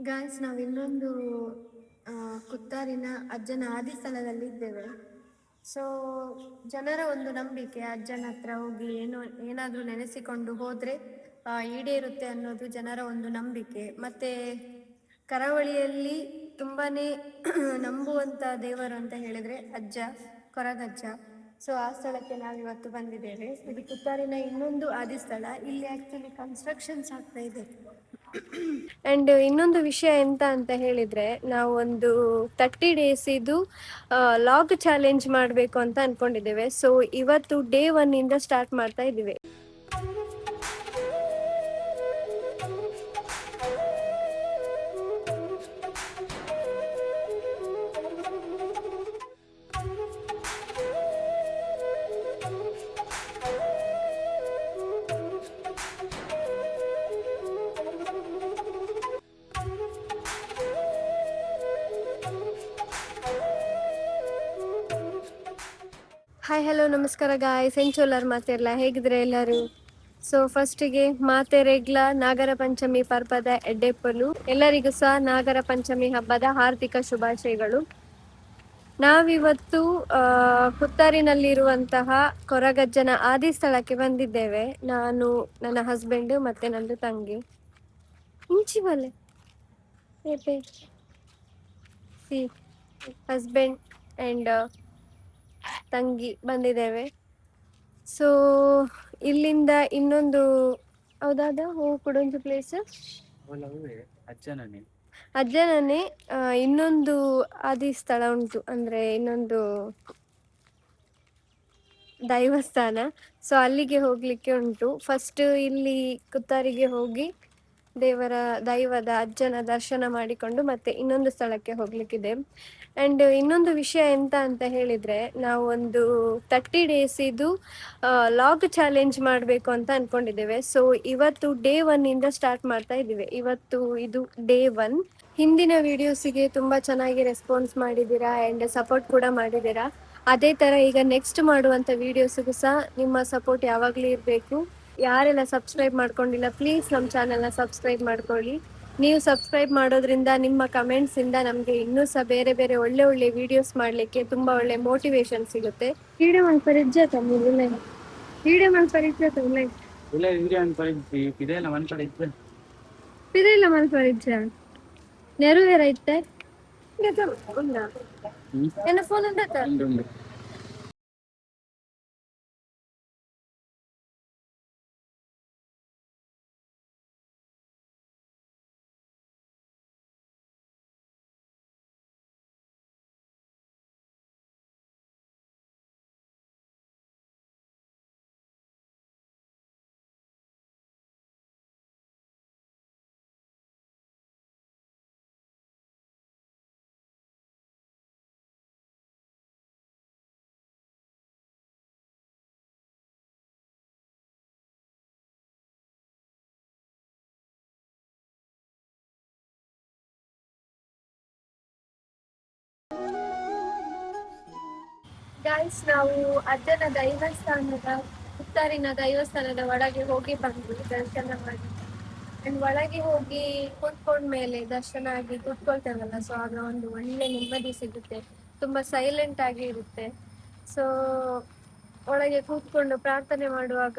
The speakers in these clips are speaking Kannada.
ಗಾಯ್ಸ್, ನಾವು ಇನ್ನೊಂದು ಕುತ್ತಾರಿನ ಅಜ್ಜನ ಆದಿ ಸ್ಥಳದಲ್ಲಿದ್ದೇವೆ. ಸೊ ಜನರ ಒಂದು ನಂಬಿಕೆ, ಅಜ್ಜನ ಹತ್ರ ಹೋಗಿ ಏನಾದರೂ ನೆನೆಸಿಕೊಂಡು ಹೋದರೆ ಈಡೇರುತ್ತೆ ಅನ್ನೋದು ಜನರ ಒಂದು ನಂಬಿಕೆ. ಮತ್ತು ಕರಾವಳಿಯಲ್ಲಿ ತುಂಬಾ ನಂಬುವಂಥ ದೇವರು ಅಂತ ಹೇಳಿದರೆ ಅಜ್ಜ, ಕೊರಗಜ್ಜ. ಸೊ ಆ ಸ್ಥಳಕ್ಕೆ ನಾವಿವತ್ತು ಬಂದಿದ್ದೇವೆ. ಇದು ಕುತ್ತಾರಿನ ಇನ್ನೊಂದು ಆದಿ ಸ್ಥಳ. ಇಲ್ಲಿ ಆ್ಯಕ್ಚುಲಿ ಕನ್ಸ್ಟ್ರಕ್ಷನ್ಸ್ ಆಗ್ತಾ ಇದೆ. ಆ್ಯಂಡ್ ಇನ್ನೊಂದು ವಿಷಯ ಎಂತ ಅಂತ ಹೇಳಿದರೆ, ನಾವು ಒಂದು 30 days ಇದು ಲಾಗ್ ಚಾಲೆಂಜ್ ಮಾಡಬೇಕು ಅಂತ ಅಂದ್ಕೊಂಡಿದ್ದೇವೆ. ಸೊ ಇವತ್ತು ಡೇ 1 ಇಂದ ಸ್ಟಾರ್ಟ್ ಮಾಡ್ತಾ ಇದ್ದೀವಿ. ಹಾಯ್, ಹಲೋ, ನಮಸ್ಕಾರ ಗಾಯ್ಸ್. ಎಂಚೋಲಾರ್ ಮಾತೆರ್ಲ, ಹೇಗಿದ್ರೆ ಎಲ್ಲರೂ? ಸೊ ಫಸ್ಟಿಗೆ ಮಾತೆರೆಗ್ಲ ನಾಗರ ಪಂಚಮಿ ಪರ್ಪದ ಎಡ್ಡೆಪ್ಪಲು ಎಲ್ಲರಿಗೂ ಸಹ ನಾಗರ ಪಂಚಮಿ ಹಬ್ಬದ ಹಾರ್ದಿಕ ಶುಭಾಶಯಗಳು. ನಾವಿವತ್ತು ಕುತ್ತಾರಿನಲ್ಲಿರುವಂತಹ ಕೊರಗಜ್ಜನ ಆದಿ ಸ್ಥಳಕ್ಕೆ ಬಂದಿದ್ದೇವೆ. ನಾನು, ನನ್ನ ಹಸ್ಬೆಂಡ್ ಮತ್ತೆ ನಂದು ತಂಗಿ ಇಂಚಿಬಲೆ ಹಸ್ಬೆಂಡ್ ಆ್ಯಂಡ್ ತಂಗಿ ಬಂದಿದ್ದೇವೆ. ಸೊ ಇಲ್ಲಿಂದ ಇನ್ನೊಂದು ಹೌದಾದ ಹೂವು ಕೊಡೊಂದು ಪ್ಲೇಸ್ ಅಜ್ಜನನೇ ಇನ್ನೊಂದು ಆದಿ ಸ್ಥಳ ಉಂಟು, ಅಂದ್ರೆ ಇನ್ನೊಂದು ದೈವಸ್ಥಾನ. ಸೊ ಅಲ್ಲಿಗೆ ಹೋಗ್ಲಿಕ್ಕೆ ಉಂಟು. ಫಸ್ಟ್ ಇಲ್ಲಿ ಕುತ್ತಾರಿಗೆ ಹೋಗಿ ದೈವದ ಅಜ್ಜನ ದರ್ಶನ ಮಾಡಿಕೊಂಡು ಮತ್ತೆ ಇನ್ನೊಂದು ಸ್ಥಳಕ್ಕೆ ಹೋಗ್ಲಿಕ್ಕಿದೆ. ಆ್ಯಂಡ್ ಇನ್ನೊಂದು ವಿಷಯ ಎಂತ ಅಂತ ಹೇಳಿದರೆ, ನಾವು ಒಂದು 30 days ಇದು ಲಾಗ್ ಚಾಲೆಂಜ್ ಮಾಡಬೇಕು ಅಂತ ಅಂದ್ಕೊಂಡಿದ್ದೇವೆ. ಸೊ ಇವತ್ತು ಡೇ 1 ಇಂದ ಸ್ಟಾರ್ಟ್ ಮಾಡ್ತಾ ಇದ್ದೀವಿ. ಇವತ್ತು ಇದು ಡೇ 1. ಹಿಂದಿನ ವಿಡಿಯೋಸಿಗೆ ತುಂಬ ಚೆನ್ನಾಗಿ ರೆಸ್ಪಾನ್ಸ್ ಮಾಡಿದ್ದೀರಾ ಆ್ಯಂಡ್ ಸಪೋರ್ಟ್ ಕೂಡ ಮಾಡಿದ್ದೀರಾ. ಅದೇ ಥರ ಈಗ ನೆಕ್ಸ್ಟ್ ಮಾಡುವಂಥ ವೀಡಿಯೋಸಿಗೂ ಸಹ ನಿಮ್ಮ ಸಪೋರ್ಟ್ ಯಾವಾಗಲೂ ಇರಬೇಕು. ಯಾರೆಲ್ಲ ಸಬ್ಸ್ಕ್ರೈಬ್ ಮಾಡ್ಕೊಂಡಿಲ್ಲ, ಪ್ಲೀಸ್ ನಮ್ಮ ಚಾನಲ್ನ ಸಬ್ಸ್ಕ್ರೈಬ್ ಮಾಡ್ಕೊಳ್ಳಿ. ನೀವು ಸಬ್ಸ್ಕ್ರೈಬ್ ಮಾಡೋದ್ರಿಂದ, ನಿಮ್ಮ ಕಮೆಂಟ್ಸಿಂದ ನಮಗೆ ಇನ್ನೂ ಸಹ ಬೇರೆ ಬೇರೆ ಒಳ್ಳೆ ಒಳ್ಳೆ ವೀಡಿಯೋಸ್ ಮಾಡಲಿಕ್ಕೆ ತುಂಬ ಒಳ್ಳೆ ಮೋಟಿವೇಶನ್ ಸಿಗುತ್ತೆ. ವಿಡಿಯೋ ಮಲ್ಪರಿಜ್ಜ ತಮ್ಮಿಲ್ಲ ವಿಡಿಯೋ ಮಲ್ಪರಿಜ್ಜ ತಮ್ಮ ಪಿದೆಲ್ಲ ಮಲ್ಪರಿಜ್ಜ ನೆರವೇರ ಇತ್ತೆ ನನ್ನ ಫೋನ್ ಉಂಟ. ಗಾಯ್ಸ್, ನಾವು ಅಜ್ಜನ ಕುತ್ತಾರಿನ ದೈವಸ್ಥಾನದ ಒಳಗೆ ಹೋಗಿ ಬಂದು ದರ್ಶನ ಮಾಡಿ, ಒಳಗೆ ಹೋಗಿ ಕೂತ್ಕೊಂಡ್ಮೇಲೆ ದರ್ಶನ ಆಗಿ ಕೂತ್ಕೊಳ್ತೇವಲ್ಲ, ಸೊ ಆಗ ಒಂದು ಒಳ್ಳೆ ನೆಮ್ಮದಿ ಸಿಗುತ್ತೆ. ತುಂಬ ಸೈಲೆಂಟ್ ಆಗಿ ಇರುತ್ತೆ. ಸೊ ಒಳಗೆ ಕೂತ್ಕೊಂಡು ಪ್ರಾರ್ಥನೆ ಮಾಡುವಾಗ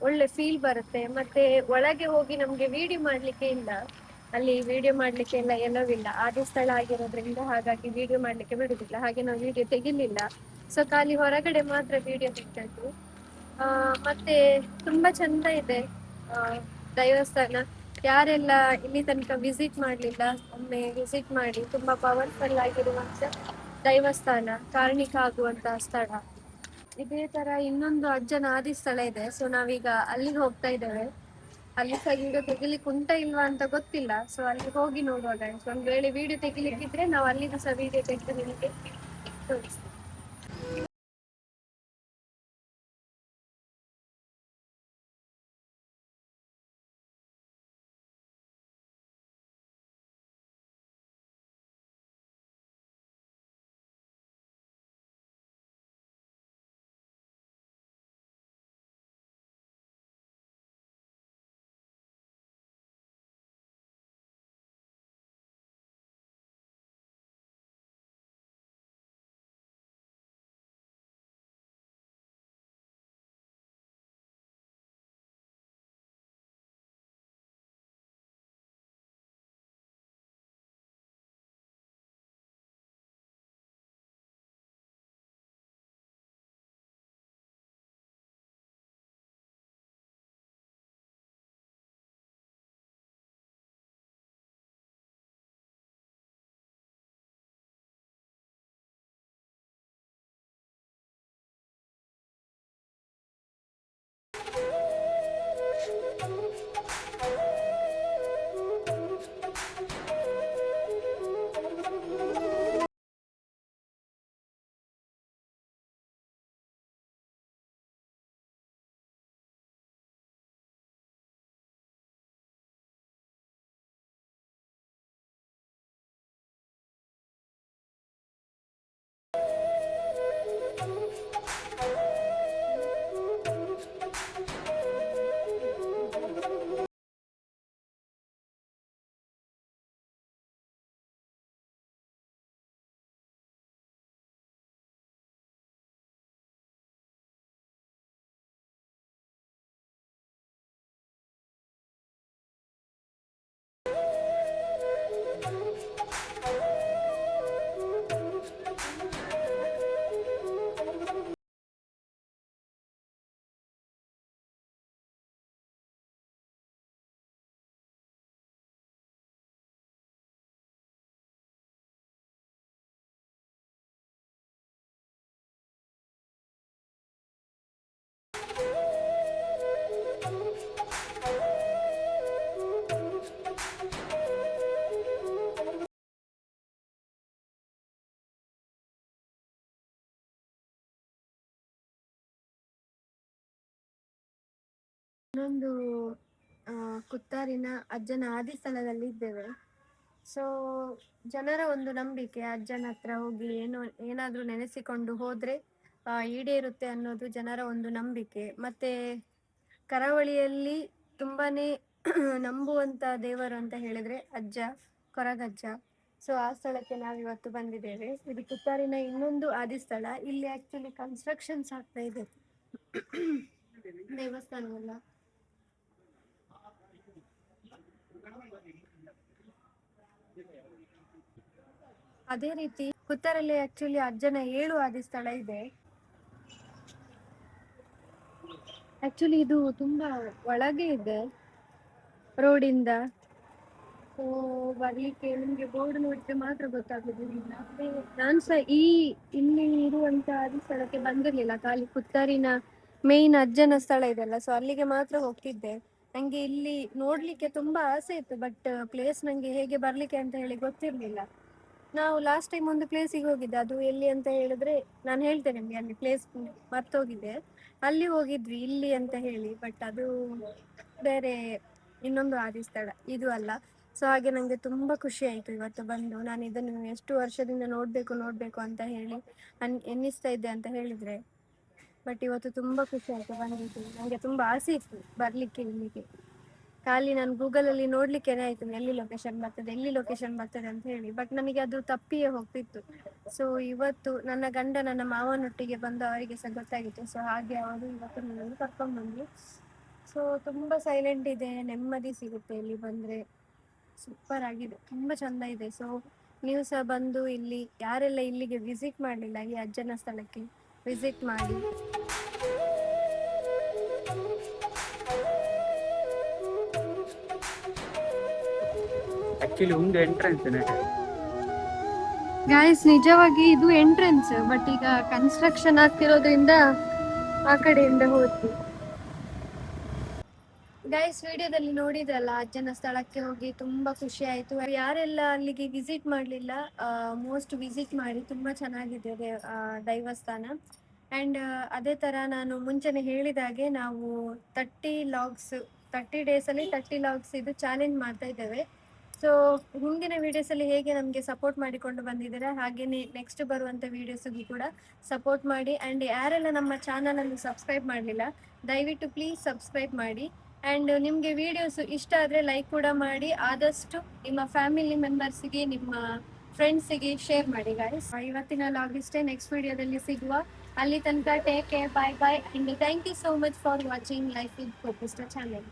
ಒಳ್ಳೆ ಫೀಲ್ ಬರುತ್ತೆ. ಮತ್ತೆ ಒಳಗೆ ಹೋಗಿ ನಮಗೆ ವಿಡಿಯೋ ಮಾಡಲಿಕ್ಕೆ ಇಲ್ಲ, ಅಲ್ಲಿ ವಿಡಿಯೋ ಮಾಡಲಿಕ್ಕೆ ಎಲ್ಲ ಎಲ್ಲವಿಲ್ಲ, ಆದಿ ಸ್ಥಳ ಆಗಿರೋದ್ರಿಂದ ಹಾಗಾಗಿ ವಿಡಿಯೋ ಮಾಡಲಿಕ್ಕೆ ಬಿಡುದಿಲ್ಲ. ಹಾಗೆ ನಾವು ವಿಡಿಯೋ ತೆಗಿಲಿಲ್ಲ. ಸೊ ಖಾಲಿ ಹೊರಗಡೆ ಮಾತ್ರ ವಿಡಿಯೋ ತೆಗ್ದದ್ದು. ಮತ್ತೆ ತುಂಬಾ ಚಂದ ಇದೆ ದೈವಸ್ಥಾನ. ಯಾರೆಲ್ಲ ಇಲ್ಲಿ ತನಕ ವಿಸಿಟ್ ಮಾಡಲಿಲ್ಲ, ಒಮ್ಮೆ ವಿಸಿಟ್ ಮಾಡಿ. ತುಂಬಾ ಪವರ್ಫುಲ್ ಆಗಿರುವಂತ ದೈವಸ್ಥಾನ, ಕಾರಣಿಕ ಆಗುವಂತಹ ಸ್ಥಳ. ಇದೇ ತರ ಇನ್ನೊಂದು ಅಜ್ಜನ ಆದಿ ಸ್ಥಳ ಇದೆ. ಸೊ ನಾವೀಗ ಅಲ್ಲಿಗೆ ಹೋಗ್ತಾ ಇದ್ದೇವೆ. ಅಲ್ಲಿ ಸಹ ವಿಡಿಯೋ ತೆಗಿಲಿಕ್ಕೆ ಉಂಟಾ ಇಲ್ವಾ ಅಂತ ಗೊತ್ತಿಲ್ಲ. ಸೊ ಅಲ್ಲಿ ಹೋಗಿ ನೋಡುವಾಗ ಒಂದ್ ವೇಳೆ ವಿಡಿಯೋ ತೆಗಿಲಿಕ್ಕಿದ್ರೆ ನಾವು ಅಲ್ಲಿಗೂ ಸಹ ವಿಡಿಯೋ ತೆಗೆದು ನಿಮಗೆ ತೋರಿಸ್ತೀವಿ. ಇನ್ನೊಂದು ಕುತ್ತಾರಿನ ಅಜ್ಜನ ಆದಿಸ್ಥಳದಲ್ಲಿ ಇದ್ದೇವೆ. ಸೊ ಜನರ ಒಂದು ನಂಬಿಕೆ, ಅಜ್ಜನ ಹತ್ರ ಹೋಗಿ ಏನಾದರೂ ನೆನೆಸಿಕೊಂಡು ಹೋದರೆ ಈಡೇರುತ್ತೆ ಅನ್ನೋದು ಜನರ ಒಂದು ನಂಬಿಕೆ. ಮತ್ತು ಕರಾವಳಿಯಲ್ಲಿ ತುಂಬಾನೇ ನಂಬುವಂಥ ದೇವರು ಅಂತ ಹೇಳಿದರೆ ಅಜ್ಜ, ಕೊರಗಜ್ಜ. ಸೊ ಆ ಸ್ಥಳಕ್ಕೆ ನಾವಿವತ್ತು ಬಂದಿದ್ದೇವೆ. ಇದು ಕುತ್ತಾರಿನ ಇನ್ನೊಂದು ಆದಿಸ್ಥಳ. ಇಲ್ಲಿ ಆ್ಯಕ್ಚುಲಿ ಕನ್ಸ್ಟ್ರಕ್ಷನ್ಸ್ ಆಗ್ತಾ ಇದೆ ದೇವಸ್ಥಾನವೆಲ್ಲ. ಅದೇ ರೀತಿ ಕುತ್ತಾರಲ್ಲಿ ಆಕ್ಚುಲಿ ಅಜ್ಜನ 7 ಆದಿಸ್ಥಳ ಇದೆ. ಆಕ್ಚುಲಿ ಇದು ತುಂಬಾ ಒಳಗೆ ಇದೆ ರೋಡಿಂದ. ಸೊ ಬರ್ಲಿಕ್ಕೆ ನಿಮ್ಗೆ ಬೋರ್ಡ್ ನೋಡಿದ್ರೆ ಮಾತ್ರ ಗೊತ್ತಾಗುದಿಲ್ಲ. ನಾನು ಸಹ ಇಲ್ಲಿ ಇರುವಂತ ಆದಿಸ್ಥಳಕ್ಕೆ ಬಂದಿರ್ಲಿಲ್ಲ. ಖಾಲಿ ಕುತ್ತಾರಿನ ಮೇನ್ ಅಜ್ಜನ ಸ್ಥಳ ಇದೆಲ್ಲ, ಸೊ ಅಲ್ಲಿಗೆ ಮಾತ್ರ ಹೋಗ್ತಿದ್ದೆ. ನಂಗೆ ಇಲ್ಲಿ ನೋಡ್ಲಿಕ್ಕೆ ತುಂಬಾ ಆಸೆ ಇತ್ತು, ಬಟ್ ಪ್ಲೇಸ್ ನಂಗೆ ಹೇಗೆ ಬರ್ಲಿಕ್ಕೆ ಅಂತ ಹೇಳಿ ಗೊತ್ತಿರ್ಲಿಲ್ಲ. ನಾವು ಲಾಸ್ಟ್ ಟೈಮ್ ಒಂದು ಪ್ಲೇಸಿಗೆ ಹೋಗಿದ್ದೆ, ಅದು ಎಲ್ಲಿ ಅಂತ ಹೇಳಿದ್ರೆ ನಾನು ಹೇಳ್ತೇನೆ ನಿಮಗೆ. ಅಲ್ಲಿ ಪ್ಲೇಸ್ ಮರ್ತೋಗಿದೆ. ಅಲ್ಲಿ ಹೋಗಿದ್ವಿ, ಇಲ್ಲಿ ಅಂತ ಹೇಳಿ, ಬಟ್ ಅದು ಬೇರೆ ಇನ್ನೊಂದು ಆದಿಸ್ಥಳ, ಇದು ಅಲ್ಲ. ಸೊ ಹಾಗೆ ನಂಗೆ ತುಂಬಾ ಖುಷಿ ಆಯ್ತು ಇವತ್ತು ಬಂದು. ನಾನು ಇದನ್ನು ಎಷ್ಟು ವರ್ಷದಿಂದ ನೋಡ್ಬೇಕು ಅಂತ ಹೇಳಿ ಎನ್ನಿಸ್ತಾ ಇದ್ದೆ ಅಂತ ಹೇಳಿದ್ರೆ. ಬಟ್ ಇವತ್ತು ತುಂಬಾ ಖುಷಿ ಆಯ್ತು ಬಂದಿದ್ದು. ನಂಗೆ ತುಂಬಾ ಆಸೆ ಇತ್ತು ಬರ್ಲಿಕ್ಕೆ ಇಲ್ಲಿಗೆ. ಖಾಲಿ ನಾನು ಗೂಗಲಲ್ಲಿ ನೋಡ್ಲಿಕ್ಕೇನೆ ಆಯ್ತು ಎಲ್ಲಿ ಲೊಕೇಶನ್ ಬರ್ತದೆ ಅಂತ ಹೇಳಿ, ಬಟ್ ನನಗೆ ಅದು ತಪ್ಪಿಯೇ ಹೋಗ್ತಿತ್ತು. ಸೊ ಇವತ್ತು ನನ್ನ ಗಂಡ ನನ್ನ ಮಾವನೊಟ್ಟಿಗೆ ಬಂದು ಅವರಿಗೆ ಸಹ ಗೊತ್ತಾಗಿತ್ತು. ಸೊ ಹಾಗೆ ಅವರು ಇವತ್ತು ನನ್ನನ್ನು ಕರ್ಕೊಂಡು ಬಂದ್ರು. ಸೊ ತುಂಬಾ ಸೈಲೆಂಟ್ ಇದೆ, ನೆಮ್ಮದಿ ಸಿಗುತ್ತೆ ಇಲ್ಲಿ ಬಂದ್ರೆ. ಸೂಪರ್ ಆಗಿದೆ, ತುಂಬಾ ಚಂದ ಇದೆ. ಸೊ ನೀವು ಸಹ ಬಂದು ಇಲ್ಲಿ ಯಾರೆಲ್ಲ ಇಲ್ಲಿಗೆ ವಿಸಿಟ್ ಮಾಡಲಿಲ್ಲ, ಈ ಅಜ್ಜನ ಸ್ಥಳಕ್ಕೆ ವಿಸಿಟ್ ಮಾಡಿ. ಆಕ್ಚುಲಿ ಒಂದು ಎಂಟ್ರೆನ್ಸ್ ಗಾಯ್ಸ್, ನಿಜವಾಗಿ ಇದು ಎಂಟ್ರೆನ್ಸ್, ಬಟ್ ಈಗ ಕನ್ಸ್ಟ್ರಕ್ಷನ್ ಆಗ್ತಿರೋದ್ರಿಂದ ಆ ಕಡೆಯಿಂದ ಹೋದ್ವಿ. ಗೈಸ್, ವಿಡಿಯೋದಲ್ಲಿ ನೋಡಿದ್ರಲ್ಲ, ಅಜ್ಜನ ಸ್ಥಳಕ್ಕೆ ಹೋಗಿ ತುಂಬಾ ಖುಷಿ ಆಯ್ತು. ಯಾರೆಲ್ಲ ಅಲ್ಲಿಗೆ ವಿಸಿಟ್ ಮಾಡಲಿಲ್ಲ, ಮೋಸ್ಟ್ ವಿಸಿಟ್ ಮಾಡಿ. ತುಂಬಾ ಚೆನ್ನಾಗಿದೆ ದೈವಸ್ಥಾನ. ಆ್ಯಂಡ್ ಅದೇ ಥರ ನಾನು ಮುಂಚೆನೆ ಹೇಳಿದಾಗೆ ನಾವು 30 ಡೇಸಲ್ಲಿ 30 ಲಾಗ್ಸ್ ಇದು ಚಾಲೆಂಜ್ ಮಾಡ್ತಾ ಇದ್ದೇವೆ. ಸೊ ಹಿಂದಿನ ವಿಡಿಯೋಸಲ್ಲಿ ಹೇಗೆ ನಮಗೆ ಸಪೋರ್ಟ್ ಮಾಡಿಕೊಂಡು ಬಂದಿದ್ದೀರಾ, ಹಾಗೆಯೇ ನೆಕ್ಸ್ಟ್ ಬರುವಂಥ ವೀಡಿಯೋಸ್ಗೂ ಕೂಡ ಸಪೋರ್ಟ್ ಮಾಡಿ. ಆ್ಯಂಡ್ ಯಾರೆಲ್ಲ ನಮ್ಮ ಚಾನಲನ್ನು ಸಬ್ಸ್ಕ್ರೈಬ್ ಮಾಡಲಿಲ್ಲ, ದಯವಿಟ್ಟು ಪ್ಲೀಸ್ ಸಬ್ಸ್ಕ್ರೈಬ್ ಮಾಡಿ. ಆ್ಯಂಡ್ ನಿಮಗೆ ವಿಡಿಯೋಸ್ ಇಷ್ಟ ಆದರೆ ಲೈಕ್ ಕೂಡ ಮಾಡಿ. ಆದಷ್ಟು ನಿಮ್ಮ ಫ್ಯಾಮಿಲಿ ಮೆಂಬರ್ಸಿಗೆ, ನಿಮ್ಮ ಫ್ರೆಂಡ್ಸಿಗೆ ಶೇರ್ ಮಾಡಿ ಗಾಯ್ಸ್. ಇವತ್ತಿನ ಲಾಗ್ ಇಷ್ಟೇ. ನೆಕ್ಸ್ಟ್ ವಿಡಿಯೋದಲ್ಲಿ ಸಿಗುವ. ಅಲ್ಲಿ ತನಕ take care, bye bye. And thank you so much for watching life with ಕೋಪಿಸ್ಟರ್ ಚಾನೆಲ್.